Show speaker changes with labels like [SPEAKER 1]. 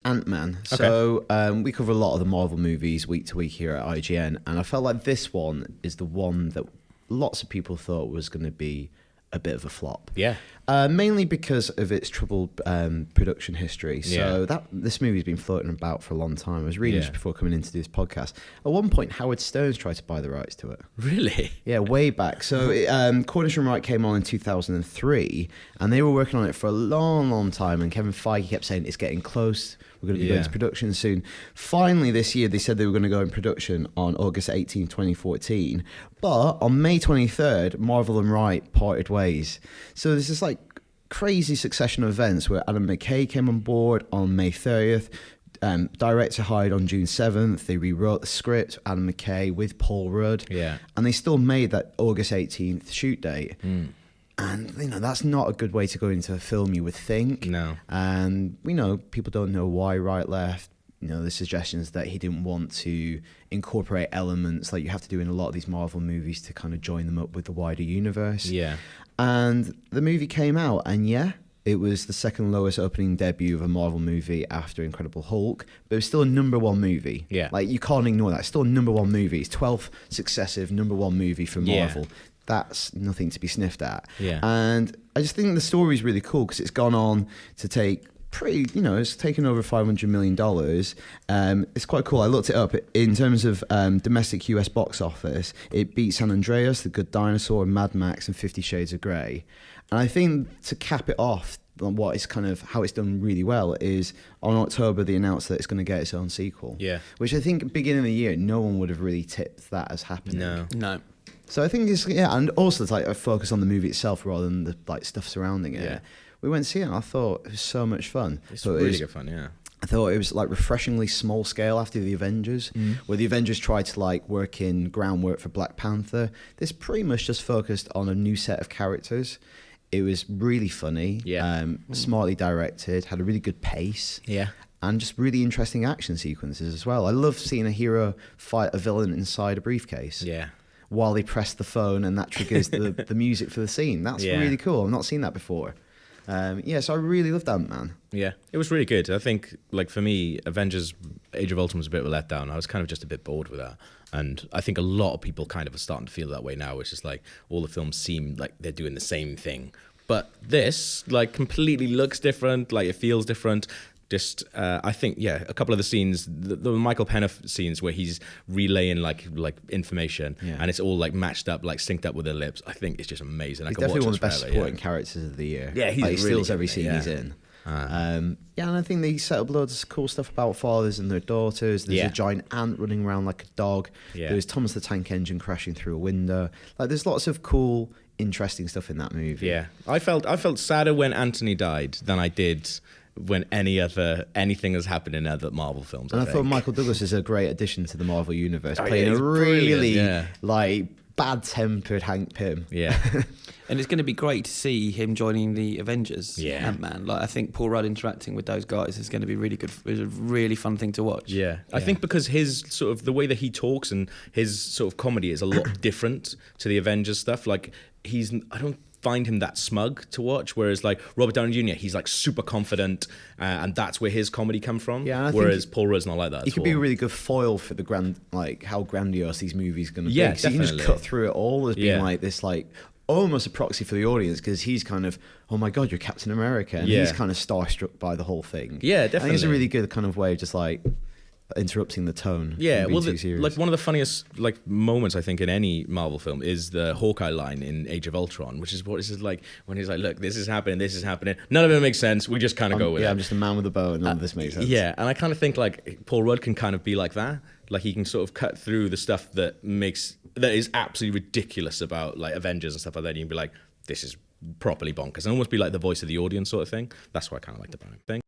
[SPEAKER 1] Ant-Man. So we cover a lot of the Marvel movies week to week here at IGN, and I felt like this one is the one that lots of people thought was going to be a bit of a flop.
[SPEAKER 2] Yeah.
[SPEAKER 1] Mainly because of its troubled production history. So this movie's been floating about for a long time. I was reading just before coming in to do this podcast. At one point, Howard Stern's tried to buy the rights to it.
[SPEAKER 2] Really?
[SPEAKER 1] Yeah, way back. So Cornish and Wright came on in 2003, and they were working on it for a long, long time. And Kevin Feige kept saying, it's getting close. We're going to be going to production soon. Finally, this year, they said they were going to go in production on August 18, 2014. But on May 23rd, Marvel and Wright parted ways. So there's this like crazy succession of events where Adam McKay came on board on May 30th. Director hired on June 7th. They rewrote the script, Adam McKay with Paul Rudd.
[SPEAKER 2] Yeah.
[SPEAKER 1] And they still made that August 18th shoot date. And, that's not a good way to go into a film, you would think.
[SPEAKER 2] No.
[SPEAKER 1] And we know people don't know why Wright left. The suggestions that he didn't want to incorporate elements like you have to do in a lot of these Marvel movies to kind of join them up with the wider universe.
[SPEAKER 2] Yeah.
[SPEAKER 1] And the movie came out, and it was the second lowest opening debut of a Marvel movie after Incredible Hulk, but it was still a number one movie.
[SPEAKER 2] Yeah.
[SPEAKER 1] Like, you can't ignore that. It's still a number one movie. It's 12th successive number one movie for Marvel. Yeah. That's nothing to be sniffed at.
[SPEAKER 2] Yeah.
[SPEAKER 1] And I just think the story is really cool because it's gone on to take it's taken over $500 million. It's quite cool. I looked it up. In terms of domestic US box office, it beat San Andreas, The Good Dinosaur, Mad Max, and 50 Shades of Grey. And I think to cap it off, what is kind of how it's done really well is on October they announced that it's going to get its own sequel.
[SPEAKER 2] Yeah.
[SPEAKER 1] Which I think beginning of the year, no one would have really tipped that as happening.
[SPEAKER 2] No.
[SPEAKER 1] So I think and also it's like a focus on the movie itself rather than the like stuff surrounding it.
[SPEAKER 2] Yeah.
[SPEAKER 1] We went to see it and I thought it was so much fun.
[SPEAKER 2] It's really good fun, yeah.
[SPEAKER 1] I thought it was like refreshingly small scale after the Avengers, where the Avengers tried to like work in groundwork for Black Panther. This pretty much just focused on a new set of characters. It was really funny, smartly directed, had a really good pace.
[SPEAKER 2] Yeah.
[SPEAKER 1] And just really interesting action sequences as well. I love seeing a hero fight a villain inside a briefcase.
[SPEAKER 2] Yeah. While
[SPEAKER 1] they press the phone and that triggers the music for the scene. That's really cool. I've not seen that before. So I really loved Ant-Man.
[SPEAKER 2] Yeah, it was really good. I think, like, for me, Avengers Age of Ultron was a bit of a letdown. I was kind of just a bit bored with that. And I think a lot of people kind of are starting to feel that way now. It's just like all the films seem like they're doing the same thing. But this, like, completely looks different. Like, it feels different. Just, I think, a couple of the scenes, the Michael Pena scenes where he's relaying like information and it's all like matched up, like synced up with their lips. I think it's just amazing.
[SPEAKER 1] He's definitely one of the best supporting characters of the year.
[SPEAKER 2] Yeah,
[SPEAKER 1] he
[SPEAKER 2] really
[SPEAKER 1] steals every scene he's in. And I think they set up loads of cool stuff about fathers and their daughters. There's a giant ant running around like a dog. Yeah. There's Thomas the Tank Engine crashing through a window. Like, there's lots of cool, interesting stuff in that movie.
[SPEAKER 2] Yeah, I felt sadder when Anthony died than I did when anything has happened in other Marvel films.
[SPEAKER 1] And I thought Michael Douglas is a great addition to the Marvel universe, playing a really like bad-tempered Hank Pym.
[SPEAKER 2] Yeah.
[SPEAKER 3] And it's going to be great to see him joining the Avengers. Ant-Man. Like, I think Paul Rudd interacting with those guys is going to be really good. It's a really fun thing to watch.
[SPEAKER 2] Yeah. I think because his sort of the way that he talks and his sort of comedy is a lot different to the Avengers stuff. Like, I don't find him that smug to watch, whereas like Robert Downey Jr., he's like super confident, and that's where his comedy come from. Yeah, whereas Paul Rudd's not like that.
[SPEAKER 1] He could be a really good foil for the how grandiose these movies are going to be.
[SPEAKER 2] Yeah,
[SPEAKER 1] definitely. He can just cut through it all as being like this, like almost a proxy for the audience, because he's kind of, oh my God, you're Captain America, and he's kind of starstruck by the whole thing.
[SPEAKER 2] Yeah, definitely.
[SPEAKER 1] I think it's a really good kind of way of just like interrupting the tone.
[SPEAKER 2] Yeah, well, like one of the funniest like moments I think in any Marvel film is the Hawkeye line in Age of Ultron, which is what this is like when he's like, "Look, this is happening. None of it makes sense. We just kind of go with it.
[SPEAKER 1] Yeah, I'm just a man with a bow, and none of this makes sense."
[SPEAKER 2] Yeah, and I kind of think like Paul Rudd can kind of be like that. Like, he can sort of cut through the stuff that is absolutely ridiculous about like Avengers and stuff like that. And you can be like, "This is properly bonkers," and almost be like the voice of the audience sort of thing. That's what I kind of liked about him.